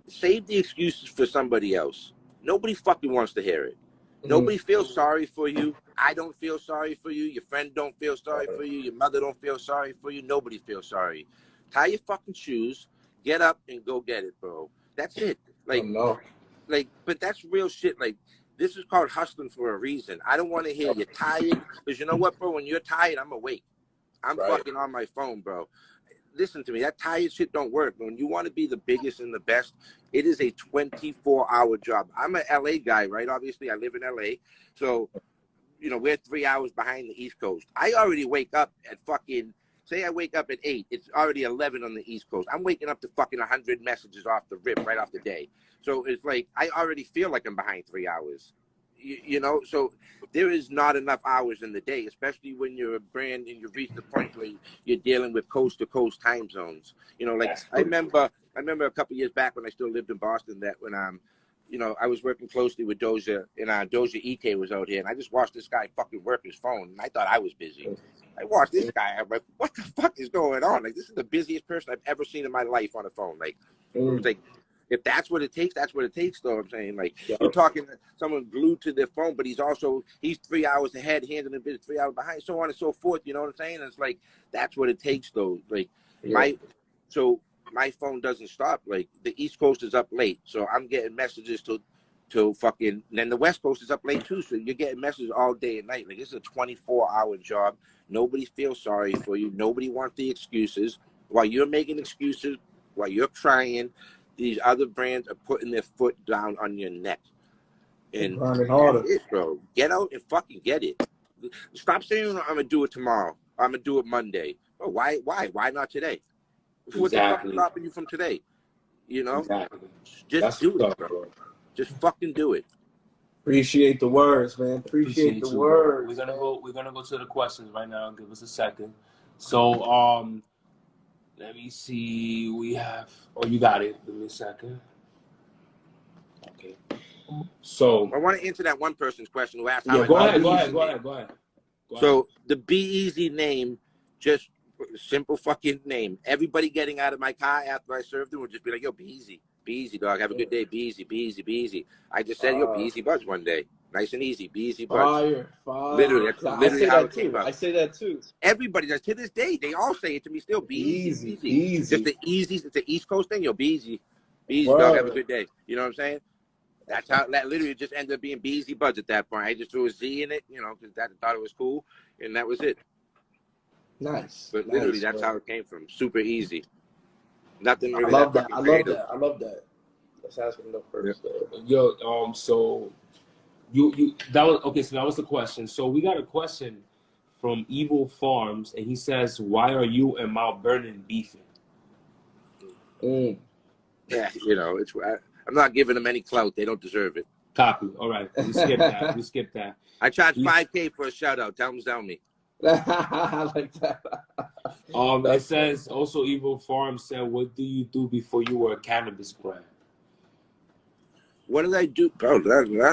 S3: save the excuses for somebody else. Nobody fucking wants to hear it. Nobody feels sorry for you. I don't feel sorry for you. Your friend don't feel sorry for you. Your mother don't feel sorry for you. Nobody feels sorry. Tie your fucking shoes, get up, and go get it, bro. That's it. But that's real shit. Like, this is called hustling for a reason. I don't want to hear you're tired, because you know what, bro? When you're tired, I'm awake. I'm fucking on my phone, bro. Listen to me. That tired shit don't work. When you want to be the biggest and the best, it is a 24-hour job. I'm an LA guy, right? Obviously, I live in LA. So, we're 3 hours behind the East Coast. I already wake up at say I wake up at 8. It's already 11 on the East Coast. I'm waking up to fucking 100 messages off the rip right off the day. So it's like, I already feel like I'm behind 3 hours. So there is not enough hours in the day, especially when you're a brand and you've reached the point where you're dealing with coast to coast time zones. I remember a couple of years back when I still lived in Boston, that when I was working closely with Doja, and Doja EK was out here, and I just watched this guy fucking work his phone, and I thought I was busy. I watched this guy, I'm like, what the fuck is going on? Like, this is the busiest person I've ever seen in my life on a phone. Like, it was like, if that's what it takes, that's what it takes, though. I'm saying, like, you're talking to someone glued to their phone, but he's 3 hours ahead, handling the business 3 hours behind, so on and so forth. You know what I'm saying? It's like, that's what it takes, though. Like, my phone doesn't stop. Like, the East Coast is up late, so I'm getting messages till fucking, and then the West Coast is up late too, so you're getting messages all day and night. Like, this is a 24-hour job. Nobody feels sorry for you. Nobody wants the excuses. While you're making excuses, while you're crying, these other brands are putting their foot down on your neck. And bro, get out and fucking get it. Stop saying I'm gonna do it tomorrow. I'm gonna do it Monday. Oh, why? Why not today? What's the fuck stopping you from today?
S1: Exactly.
S3: Just do it, bro. Just fucking do it.
S2: Appreciate the words, man. Appreciate the words.
S1: We're gonna go to the questions right now. Give us a second. So let me see. We have. Oh, you got it. Give me a second. Okay. So
S3: I want to answer that one person's question who asked
S1: how. Yeah, go ahead.
S3: So the Be-Easy name, just simple fucking name. Everybody getting out of my car after I served them would just be like, "Yo, be easy, dog. Have a good day. Be easy. I just said, "Yo, be easy, buds." One day, nice and easy. Be easy, buds.
S2: Fire.
S3: Literally, that's literally how it came out.
S2: I say that too.
S3: Everybody does to this day. They all say it to me still. Be easy. Just the easy. It's the East Coast thing. Yo, be easy. Be easy, dog. Have a good day. You know what I'm saying? That's how that literally just ended up being Be Easy Buds at that point. I just threw a Z in it, because I thought it was cool, and that was it.
S2: Nice.
S3: But literally, that's how it came from. Super easy. Nothing really.
S2: I love that. Let's ask him the first.
S1: Yo, so you that was okay. So that was the question. So we got a question from Evil Farms, and he says, "Why are you and Mount Vernon beefing?"
S3: Yeah, I'm not giving them any clout. They don't deserve it.
S1: Copy. All right. We skip that.
S3: I charge $5K for a shout out. Tell me.
S2: I like that.
S1: It says also Evil Farm said, "What do you do before you were a cannabis brand?"
S3: What did I do, bro?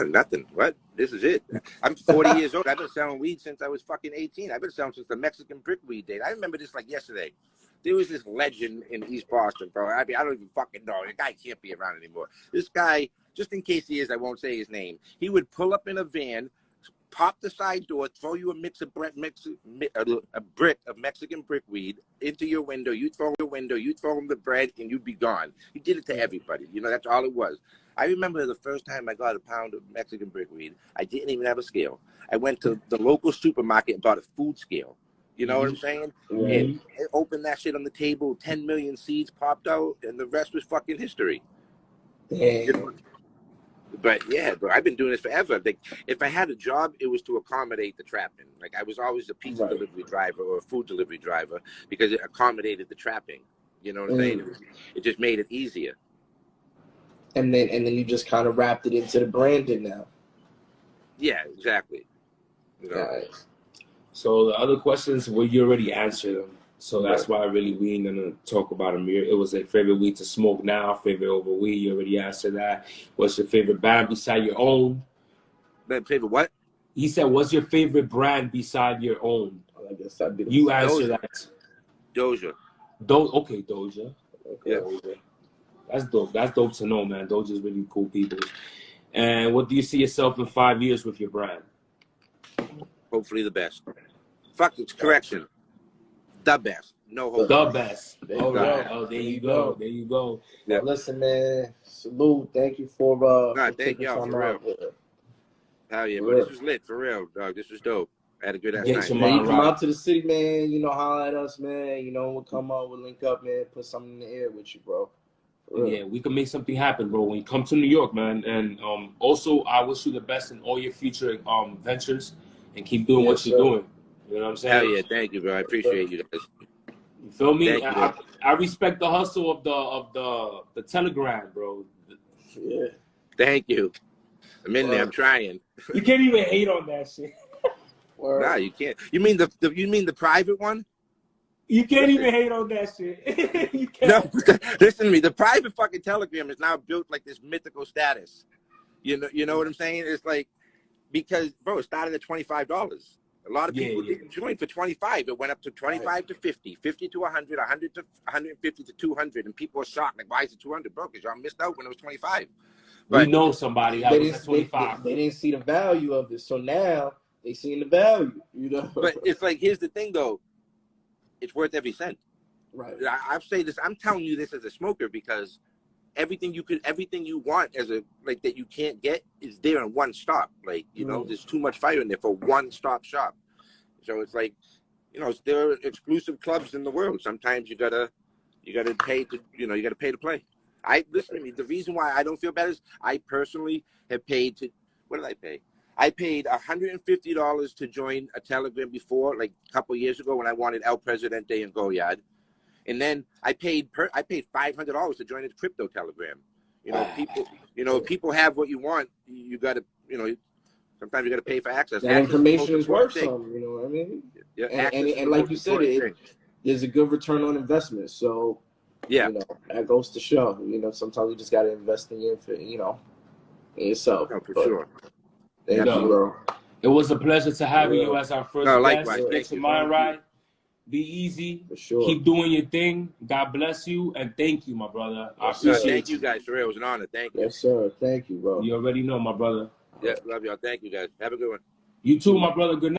S3: Nothing. What? This is it. I'm 40 years old. I've been selling weed since I was fucking 18. I've been selling since the Mexican brick weed days. I remember this like yesterday. There was this legend in East Boston, bro. I mean, I don't even fucking know. The guy can't be around anymore. This guy, just in case he is, I won't say his name. He would pull up in a van, pop the side door, throw you a brick of Mexican brickweed into your window. You throw him the bread, and you'd be gone. He did it to everybody. You know, that's all it was. I remember the first time I got a pound of Mexican brickweed, I didn't even have a scale. I went to the local supermarket and bought a food scale. You know what I'm saying? And opened that shit on the table, 10 million seeds popped out, and the rest was fucking history.
S2: Damn.
S3: You know? But yeah, bro, I've been doing this forever. Like, if I had a job, it was to accommodate the trapping. Like, I was always a pizza delivery driver or a food delivery driver because it accommodated the trapping. You know what I'm saying? It just made it easier.
S2: And then you just kind of wrapped it into the branding now.
S3: Yeah, exactly. You know?
S2: Nice.
S1: So the other questions, well, you already answered them. So that's why we ain't gonna talk about them here. It was a favorite weed to smoke now, favorite over weed. You already answered that. What's your favorite band beside your own?
S3: Favorite what?
S1: He said, "What's your favorite brand beside your own?"
S2: I guess I did.
S1: You answer that.
S3: Doja.
S1: Okay, Doja. Okay,
S3: yeah.
S1: Doja. That's dope. That's dope to know, man. Doja's really cool people. And what do you see yourself in 5 years with your brand?
S3: Hopefully the best. Fuck, it's correction. The best. No hope.
S1: The best.
S2: All
S1: right. Oh, there you go. There you go.
S2: Yeah. Listen, man. Salute. Thank you for
S3: thank y'all for real. Hell yeah, but this was lit for real, dog. This was dope. I had a good ass night.
S2: Man, you come out to the city, man. You know, holler at us, man. You know, we'll come up, we'll link up, man. Put something in the air with you, bro.
S1: Yeah, we can make something happen, bro. When you come to New York, man. And also, I wish you the best in all your future ventures, and keep doing what you're doing. You know what I'm saying?
S3: Hell yeah, thank you, bro. I appreciate you guys.
S1: You feel me? I respect the hustle of the Telegram, bro.
S2: Yeah.
S3: Thank you. I'm in there. I'm trying.
S1: You can't even hate on that shit.
S3: Nah, you can't. You mean the private one?
S1: You can't even hate on that shit. You can't.
S3: No, listen to me. The private fucking Telegram is now built like this mythical status. You know what I'm saying? It's like, because bro, it started at $25. A lot of people didn't join for 25. It went up to 25 to 50, 50 to 100, 100 to 150 to 200, and people are shocked. Like, why is it 200, bro? Because y'all missed out when it was 25. But
S1: we know somebody that was at 25.
S2: They didn't see the value of it, so now they seen the value. You know.
S3: But it's like, here's the thing, though. It's worth every cent.
S2: Right.
S3: I say this. I'm telling you this as a smoker because everything you want as a that you can't get is there in one stop. Like, you know, there's too much fire in there for one stop shop. So it's like, you know, there are exclusive clubs in the world. Sometimes you gotta pay to play. Listen to me. The reason why I don't feel bad is I personally have paid to. What did I pay? I paid $150 to join a Telegram before, like a couple of years ago when I wanted El Presidente and Goyard. And then I paid $500 to join a crypto Telegram. You know, if people have what you want, you got to, you know, sometimes you got to pay for access.
S2: That information is worth something, you know what I mean?
S3: Yeah,
S2: and like you said, there's a good return on investment. So,
S3: yeah,
S2: you know, that goes to show. You know, sometimes you just got to invest in in yourself.
S3: No, for sure.
S2: Thank you, bro.
S1: It was a pleasure to have you as our first guest.
S3: Likewise.
S1: Get your mind right. Be easy.
S2: For sure.
S1: Keep doing your thing. God bless you, and thank you, my brother. I appreciate you.
S3: Thank you guys, for real. It was an honor. Thank you.
S2: Yes, sir. Thank you, bro.
S1: You already know, my brother.
S3: Yeah, love y'all. Thank you, guys. Have a good one.
S1: You too, my brother. Good night.